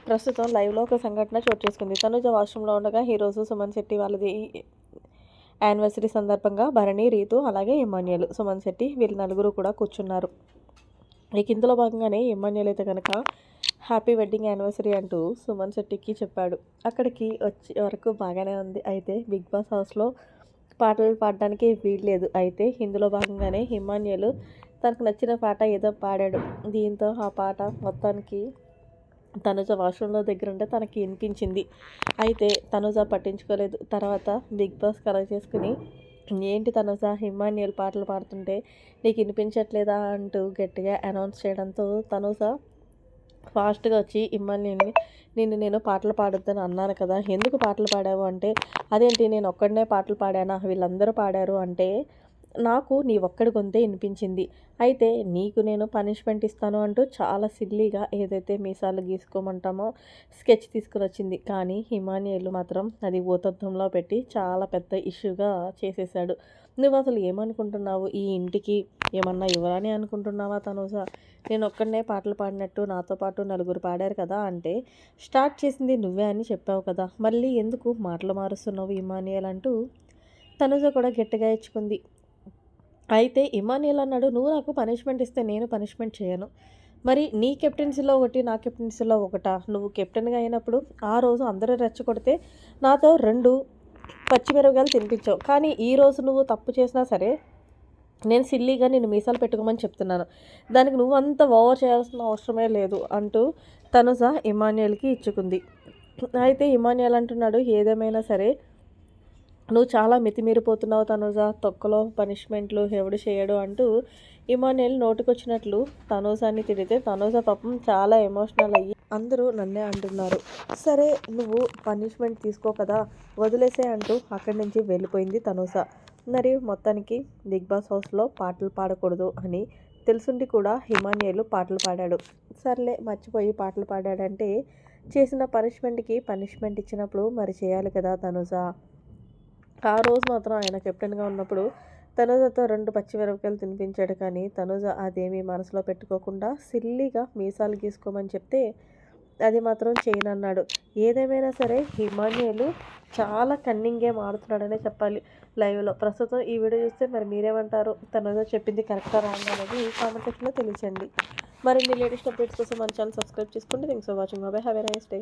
ప్రస్తుతం లైవ్‌లో ఒక సంఘటన చోటు చేసుకుంది. తనుజ వాష్‌రూమ్‌లో ఉండగా ఈరోజు సుమన్ శెట్టి వాళ్ళది యానివర్సరీ సందర్భంగా భరణి, రీతు అలాగే ఇమ్మాన్యుయల్, సుమన్ శెట్టి వీళ్ళు నలుగురు కూడా కూర్చున్నారు. ఇక ఇందులో భాగంగానే ఇమ్మాన్యుయల్ అయితే కనుక హ్యాపీ వెడ్డింగ్ యానివర్సరీ అంటూ సుమన్ శెట్టికి చెప్పాడు. అక్కడికి వచ్చే వరకు బాగానే ఉంది. అయితే బిగ్ బాస్ హౌస్‌లో పాటలు పాడడానికి వీల్లేదు. అయితే ఇందులో భాగంగానే ఇమ్మాన్యుయల్ తనకు నచ్చిన పాట ఏదో పాడాడు. దీంతో ఆ పాట మొత్తానికి తనుజ వాష్‌రూమ్‌లో దగ్గరుంటే తనకి వినిపించింది. అయితే తనుజ పట్టించుకోలేదు. తర్వాత బిగ్ బాస్ కలెక్ట్ చేసుకొని, "ఏంటి తనుజ ఇమ్మాన్యుయల్ పాటలు పాడుతుంటే నీకు వినిపించట్లేదా?" అంటూ గట్టిగా అనౌన్స్ చేయడంతో తనుజ ఫాస్ట్‌గా వచ్చి ఇమ్మాన్యుయల్‌ని, నేను పాటలు పాడొద్దని అన్నాను కదా! ఎందుకు పాటలు పాడావు అంటే, "అదేంటి నేను ఒక్కడినే పాటలు పాడానా? వీళ్ళందరూ పాడారు" అంటే, "నాకు నీ ఒక్కడి గొంతే ఇనిపించింది. అయితే నీకు నేను పనిష్మెంట్ ఇస్తాను" అంటూ చాలా సిల్లీగా ఏదైతే మీసాలు గీసుకోమంటామో స్కెచ్ తీసుకొనొచ్చింది. కానీ ఇమాన్యుయల్ మాత్రం అది ఊతద్దంలో పెట్టి చాలా పెద్ద ఇష్యూగా చేసేసాడు. "నువ్వసలు ఏమనుకుంటున్నావు? ఈ ఇంటికి ఏమన్నా యువరాణి అనుకుంటున్నావా తనూజ? నేనొక్కడినే పాటలు పాడినట్టు నాతో పాటు నలుగురు పాడారు కదా" అంటే, "స్టార్ట్ చేసింది నువ్వే అని చెప్పావు కదా! మళ్ళీ ఎందుకు మాటలు మారుస్తున్నావు ఇమాన్యుయల్" అంటూ తనుజ కూడా గట్టిగా ఇచ్చుకుంది. అయితే ఇమాన్యుయల్ అన్నాడు, "నువ్వు నాకు పనిష్మెంట్ ఇస్తే నేను పనిష్మెంట్ చేయను. మరి నీ కెప్టెన్సీలో ఒకటి, నా కెప్టెన్సీలో ఒకటా? నువ్వు కెప్టెన్‌గా అయినప్పుడు ఆ రోజు అందరూ రెచ్చగొడితే నాతో 2 పచ్చిమిరపకాయలు తినిపించావు. కానీ ఈరోజు నువ్వు తప్పు చేసినా సరే నేను సిల్లీగా నిన్ను మీసాలు పెట్టుకోమని చెప్తున్నాను. దానికి నువ్వంత ఓవర్ చేయాల్సిన అవసరమే లేదు" అంటూ తనుజ ఇమాన్యుయల్‌కి ఇచ్చుకుంది. అయితే ఇమాన్యుయల్ అంటున్నాడు, "ఏదేమైనా సరే నువ్వు చాలా మితిమీరిపోతున్నావు తనూజ. తొక్కలో పనిష్మెంట్లు ఎవడు చేయడు" అంటూ ఇమాన్యుయల్ నోటికొచ్చినట్లు తనూజని తిడితే, తనూజ పాపం చాలా ఎమోషనల్ అయ్యి, "అందరూ నన్నే అంటున్నారు. సరే నువ్వు పనిష్మెంట్ తీసుకో కదా! వదిలేసేయ్" అంటూ అక్కడి నుంచి వెళ్ళిపోయింది తనూజ. మరి మొత్తానికి బిగ్ బాస్ హౌస్‌లో పాటలు పాడకూడదు అని తెలుసుండి కూడా ఇమాన్యుయల్ పాటలు పాడాడు. సర్లే మర్చిపోయి పాటలు పాడాడంటే, చేసిన పనిష్మెంట్‌కి పనిష్మెంట్ ఇచ్చినప్పుడు మరి చేయాలి కదా తనూజ. ఆ రోజు మాత్రం ఆయన కెప్టెన్‌గా ఉన్నప్పుడు తనుజతో 2 పచ్చిమిరపకాయలు తినిపించాడు. కానీ తనుజ అదేమీ మనసులో పెట్టుకోకుండా సిల్లీగా మీసాలు గీసుకోమని చెప్తే అది మాత్రం చేయనన్నాడు. ఏదేమైనా సరే ఇమాన్యుయల్ చాలా కన్నింగ్ గేమ్ ఆడుతున్నాడనే చెప్పాలి లైవ్‌లో. ప్రస్తుతం ఈ వీడియో చూస్తే మరి మీరేమంటారు? తనుజ చెప్పింది కరెక్టా రాంగా అనేది కామెంట్ సెక్షన్‌లో తెలియచేయండి. మరిన్ని లేటెస్ట్ అప్డేట్స్ కోసం మన ఛానల్ సబ్స్క్రైబ్ చేసుకోండి. Thanks for watching. By by. Have a nice day.